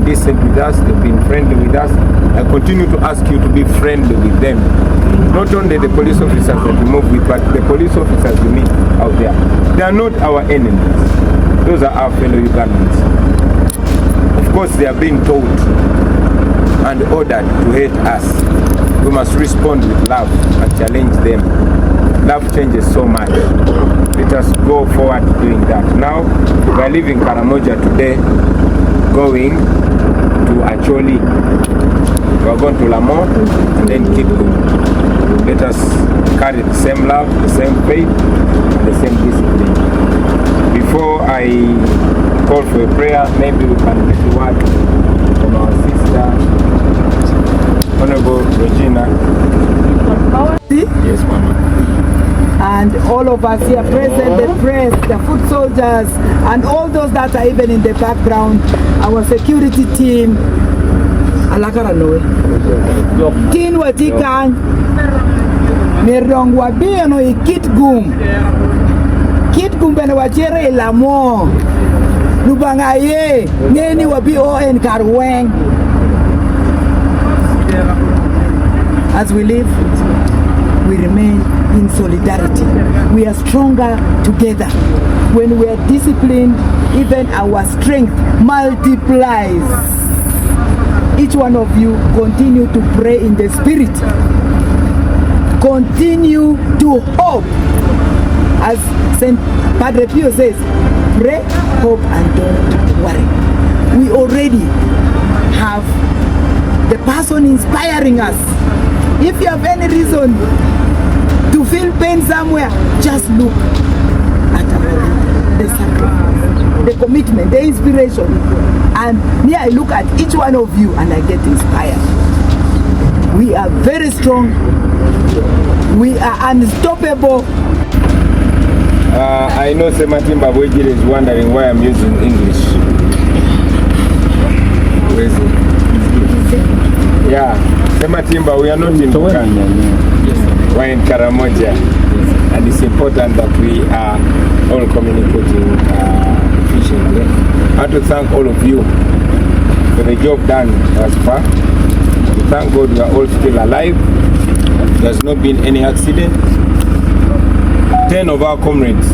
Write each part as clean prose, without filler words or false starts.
decent with us, they've been friendly with us. I continue to ask you to be friendly with them. Not only the police officers that we move with, but the police officers we meet out there. They are not our enemies. Those are our fellow Ugandans. Of course, they are being told and ordered to hate us. We must respond with love and challenge them. Love changes so much. Let us go forward doing that. Now, we are leaving Karamoja today, going to Acholi. We are going to Lamont and then Kitgum. Let us carry the same love, the same faith, and the same discipline. Before I call for a prayer, maybe we can get a word from our sister, Honorable Regina. Yes, Mama. And all of us here present, the press, the foot soldiers, and all those that are even in the background, our security team. Tin watikan nerongwa beno I Kitgum. Kitgum beno wachere Lamo. Nubangaye neni wabi on Karweng. As we live, we remain in solidarity. We are stronger together. When we are disciplined, even our strength multiplies. Each one of you continue to pray in the spirit. Continue to hope. As St. Padre Pio says, pray, hope, and don't worry. We already have the person inspiring us. If you have any reason to feel pain somewhere, just look at the sacrifice, the commitment, the inspiration. And me, I look at each one of you and I get inspired. We are very strong. We are unstoppable. I know Sematimba Boji is wondering why I'm using English. Where is it? Yeah, Sematimba, we are not in Uganda. We're in Karamoja. And it's important that we are all communicating efficiently. I want to thank all of you for the job done thus far. Thank God we are all still alive. There has not been any accident. 10 of our comrades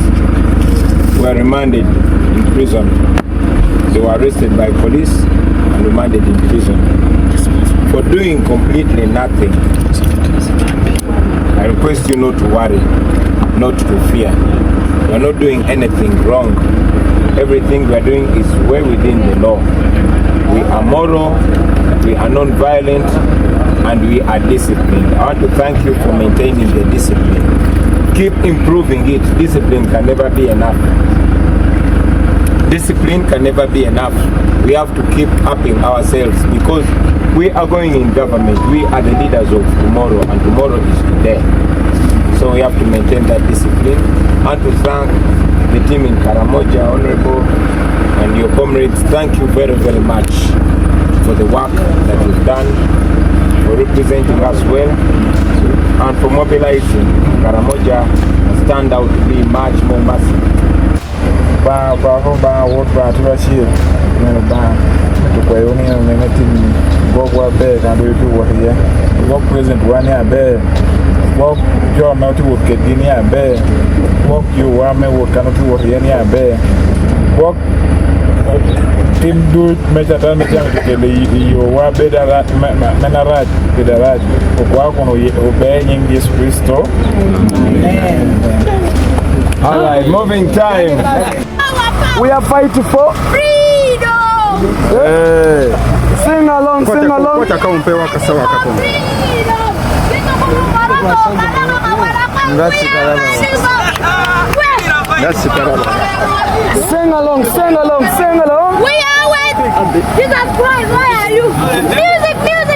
were remanded in prison. They were arrested by police and remanded in prison for doing completely nothing. I request you not to worry, not to fear. We are not doing anything wrong. Everything we are doing is well within the law. We are moral, we are non-violent, and we are disciplined. I want to thank you for maintaining the discipline. Keep improving it. Discipline can never be enough. Discipline can never be enough. We have to keep upping ourselves because we are going in government. We are the leaders of tomorrow, and tomorrow is today. So we have to maintain that discipline. And to thank the team in Karamoja, Honorable, and your comrades. Thank you very, very much for the work that you've done, for representing us well, and for mobilizing Karamoja and stand out to be much more massive. Present one year bear. Walk your not to work at Guinea bear. Walk you warm and work cannot work any bear. Walk team do measure time to you were better at Menarat with the rat. Walk on obeying this Christo. Alright, moving time. We are fighting for freedom. Sing along, sing along. Sing along, sing along, sing along. We are with Jesus Christ. Where are you? Music, music.